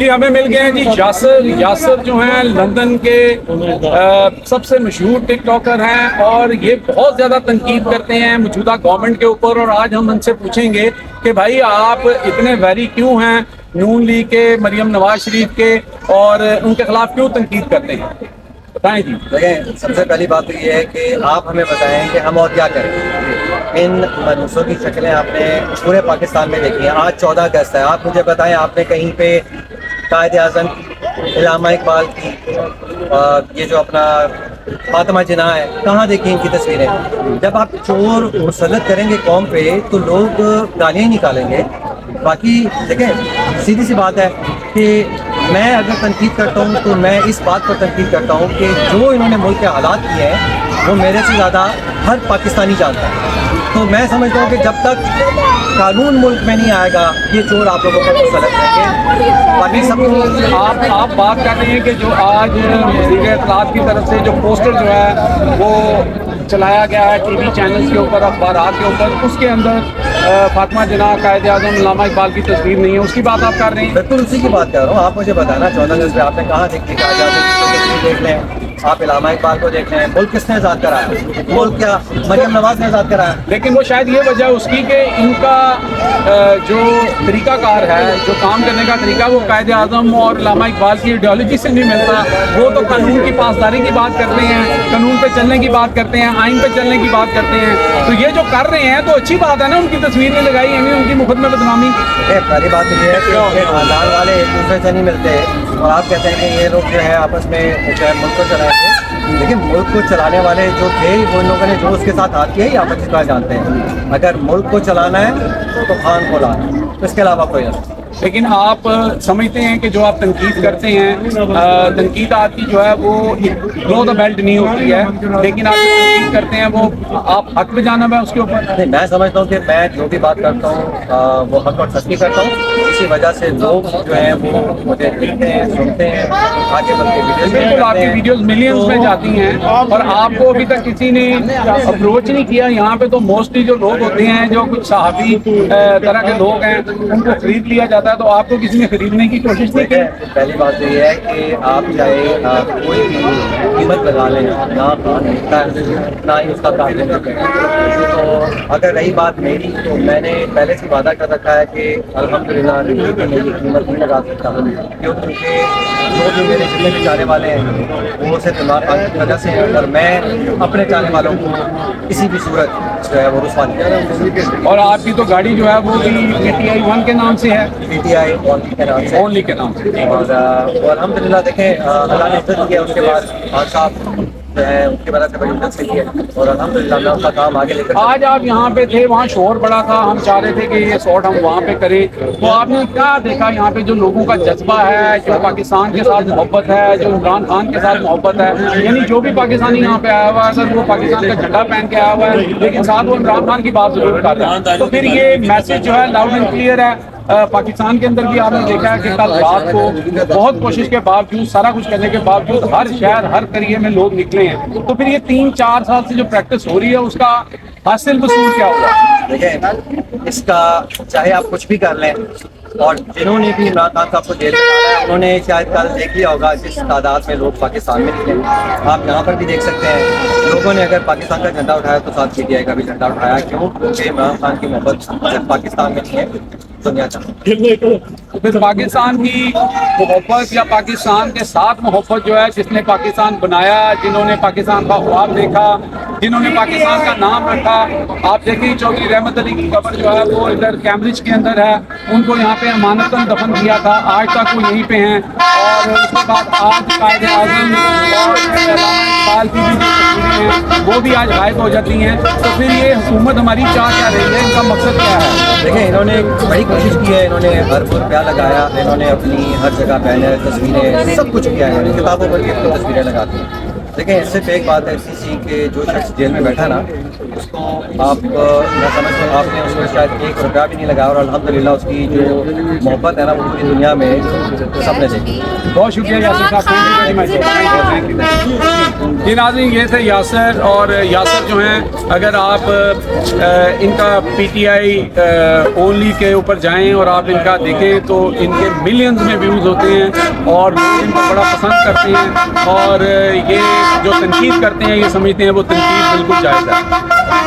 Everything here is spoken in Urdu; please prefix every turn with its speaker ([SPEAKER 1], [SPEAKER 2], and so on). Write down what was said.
[SPEAKER 1] جی ہمیں مل گئے ہیں جی یاسر جو ہیں لندن کے سب سے مشہور ٹک ٹاکر ہیں اور یہ بہت زیادہ تنقید کرتے ہیں موجودہ گورنمنٹ کے اوپر. اور آج ہم ان سے پوچھیں گے کہ بھائی آپ اتنے ویری کیوں ہیں نون لیگ کے, مریم نواز شریف کے, اور ان کے خلاف کیوں تنقید کرتے ہیں, بتائیں جی.
[SPEAKER 2] دیکھیں, سب سے پہلی بات تو یہ ہے کہ آپ ہمیں بتائیں کہ ہم اور کیا کریں. ان منصوبوں کی شکلیں آپ نے پورے پاکستان میں دیکھی ہیں. آج 14 اگست ہے, آپ مجھے بتائیں آپ نے کہیں پہ قائد اعظم علامہ اقبال کی یہ جو اپنا فاطمہ جناح ہے, کہاں دیکھیں ان کی تصویریں؟ جب آپ چور مسلط کریں گے قوم پہ تو لوگ گالیاں ہی نکالیں گے. باقی دیکھیں, سیدھی سی بات ہے کہ میں اگر تنقید کرتا ہوں تو میں اس بات پر تنقید کرتا ہوں کہ جو انہوں نے ملک کے حالات کیے ہیں وہ میرے سے زیادہ ہر پاکستانی جانتا ہے. تو میں سمجھتا ہوں کہ جب تک قانون ملک میں نہیں آئے گا یہ چور آپ لوگوں پر مسلط رہیں گے. باقی سب
[SPEAKER 1] آپ بات کر رہے ہیں کہ جو آج وزیر اطلاعات کی طرف سے جو پوسٹر جو ہے وہ چلایا گیا ہے ٹی وی چینلز کے اوپر, اخبارات کے اوپر, اس کے اندر فاطمہ جناح قائد اعظم علامہ اقبال کی تصویر نہیں ہے, اس کی بات آپ کر رہے ہیں؟
[SPEAKER 2] بالکل اسی کی بات کر رہا ہوں. آپ مجھے بتانا 14 اگست پہ آپ نے کہاں دیکھی قائد اعظم کی تصویر دیکھ لیں, آپ علامہ اقبال کو دیکھ لیں. ملک کس نے آزاد کرایا؟ ملک کیا مریم نواز نے آزاد کرایا؟
[SPEAKER 1] لیکن وہ شاید یہ وجہ اس کی کہ ان کا جو طریقہ کار ہے, جو کام کرنے کا طریقہ, وہ قائد اعظم اور علامہ اقبال کی ایڈیالوجی سے نہیں ملتا. وہ تو قانون کی پاسداری کی بات کرتے ہیں, قانون پہ چلنے کی بات کرتے ہیں, آئین پہ چلنے کی بات کرتے ہیں. تو یہ جو کر رہے ہیں تو اچھی بات ہے نا, ان کی تصویریں لگائی ہمیں ان کی مفت میں بدنامی.
[SPEAKER 2] پہلی بات تو یہ ہے کہ ان کے خاندان والے ایک دوسرے سے نہیں ملتے اور آپ کہتے ہیں کہ یہ لوگ جو ہے آپس میں ملک کو چلائیں گے. دیکھیں, ملک کو چلانے والے جو تھے وہ لوگوں نے جو اس کے ساتھ ہاتھ کیا ہی آپ اچھی طرح جانتے ہیں. اگر ملک کو چلانا ہے تو خان کو لانا ہے, اس کے علاوہ کوئی نہیں.
[SPEAKER 1] لیکن آپ سمجھتے ہیں کہ جو آپ تنقید کرتے ہیں, تنقید آپ کی جو ہے وہ بلو دا بیلٹ نہیں ہوتی ہے, لیکن آپ جو تنقید کرتے ہیں وہ آپ حق پہ جانب ہے اس کے اوپر؟
[SPEAKER 2] نہیں, میں سمجھتا ہوں کہ میں جو بھی بات کرتا ہوں وہ حق اور سچ کی کرتا ہوں. اسی وجہ سے لوگ جو ہیں وہ مجھے دیکھتے ہیں, سنتے ہیں, آگے بڑھ کے ویڈیوز
[SPEAKER 1] بالکل آپ کی ویڈیوز ملینز میں جاتی ہیں اور آپ کو ابھی تک کسی نے اپروچ نہیں کیا. یہاں پہ تو موسٹلی جو لوگ ہوتے ہیں جو کچھ صحافی طرح کے لوگ ہیں ان کو خرید لیا جاتا ہے, تو آپ کو کسی نے خریدنے کی کوشش نہیں کی؟
[SPEAKER 2] پہلی بات تو یہ ہے کہ آپ چاہے کوئی بھی قیمت لگا لیں, نہ کام ملتا ہے نہ ہی اس کا کام ملتا ہے. تو اگر رہی بات میری تو میں نے پہلے سے وعدہ کر رکھا ہے کہ الحمدللہ میری قیمت نہیں لگا سکتا ہوں, کیونکہ جو بھی میرے جتنے بھی چاہنے والے ہیں وہ صرف عمران خان کی وجہ سے ہیں, اور میں اپنے چاہنے والوں کو کسی بھی صورت جو ہے وہ رسوا نہیں کرتا.
[SPEAKER 1] اور آپ کی تو گاڑی جو ہے وہ بھی PTI 1 کے نام سے ہے,
[SPEAKER 2] PTI اونلی کے نام سے,
[SPEAKER 1] اونلی کے نام سے.
[SPEAKER 2] اور الحمدللہ دیکھیں اللہ نے عزت کیا. اس کے بعد خان صاحب جو ہے ان کی وجہ سے بڑی عزت سے کی ہے, اور الحمدللہ میں ان کا کام آگے لے کر.
[SPEAKER 1] آج آپ یہاں پہ تھے, وہاں شور بڑا تھا, ہم چاہ رہے تھے کہ یہ سارٹ ہم وہاں پہ کریں, تو آپ نے کیا دیکھا یہاں پہ جو لوگوں کا جذبہ ہے, جو پاکستان کے ساتھ محبت ہے, جو عمران خان کے ساتھ محبت ہے, یعنی جو بھی پاکستانی یہاں پہ آیا ہوا ہے اگر وہ پاکستان کا جھنڈا پہن کے آیا ہوا ہے لیکن ساتھ وہ عمران خان کی بات ضرور کر رہے ہیں, تو پھر یہ میسج جو ہے لاؤڈ اینڈ کلیئر ہے. پاکستان کے اندر بھی آپ نے دیکھا ہے کہ کل رات کو بہت کوشش کے باوجود, سارا کچھ کرنے کے باوجود ہر شہر ہر قریے میں لوگ نکلے ہیں. تو پھر یہ 3-4 سال سے جو پریکٹس ہو رہی ہے اس کا حاصل وصول کیا ہوا؟
[SPEAKER 2] دیکھیں, اس کا چاہے آپ کچھ بھی کر لیں, اور جنہوں نے بھی عمران خان صاحب کو جیل میں ڈالا ہے انہوں نے شاید کل دیکھ لیا ہوگا جس تعداد میں لوگ پاکستان میں نکلے. آپ یہاں پر بھی دیکھ سکتے ہیں لوگوں نے اگر پاکستان کا جھنڈا اٹھایا تو ساتھ PTI کا بھی جھنڈا اٹھایا. کیوں؟ کیونکہ عمران خان کی محبت صرف پاکستان میں نہیں ہے, دنیا چاہتی.
[SPEAKER 1] پھر پاکستان کی محبت یا پاکستان کے ساتھ محبت جو ہے, جس نے پاکستان بنایا, جنہوں نے پاکستان کا خواب دیکھا, جنہوں نے پاکستان کا نام رکھا. آپ دیکھیں چودھری رحمت علی کی قبر جو ہے وہ ادھر کیمبرج کے اندر ہے, ان کو یہاں پہ امانتاً دفن کیا تھا, آج تک وہ یہیں پہ ہیں. اور اس کے بعد آج قائد اعظم اور علامہ اقبال کی بھی جو تصویریں ہیں وہ بھی آج غائب ہو جاتی ہیں. تو پھر یہ حکومت ہماری چاہ کیا رہی ہے, ان کا مقصد کیا ہے؟
[SPEAKER 2] دیکھیں, انہوں نے بڑی کوشش کی ہے, انہوں نے ارب روپیہ لگایا, انہوں نے اپنی ہر جگہ بینر, تصویریں, سب کچھ کیا ہے. انہوں نے کتابوں پر بھی اپنی تصویریں لگاتی ہیں. دیکھیں اس سے ایک بات ایسی تھی کہ جو شخص جیل میں بیٹھا نا اس کو آپ میں سمجھتا ہوں آپ نے اس کو شاید 1 روپیہ بھی نہیں لگایا اور الحمدللہ اس کی جو محبت ہے نا وہ پوری دنیا میں سب نے دیکھی.
[SPEAKER 1] بہت شکریہ یاسر صاحب, تھینک یو. جی ناظرین, یہ تھے یاسر. اور یاسر جو ہیں, اگر آپ ان کا پی ٹی آئی اونلی کے اوپر جائیں اور آپ ان کا دیکھیں تو ان کے ملینز میں ویوز ہوتے ہیں اور لوگ ان کو بڑا پسند کرتے ہیں, اور یہ جو تنقید کرتے ہیں یہ سمجھتے ہیں وہ تنقید بالکل جائز ہے.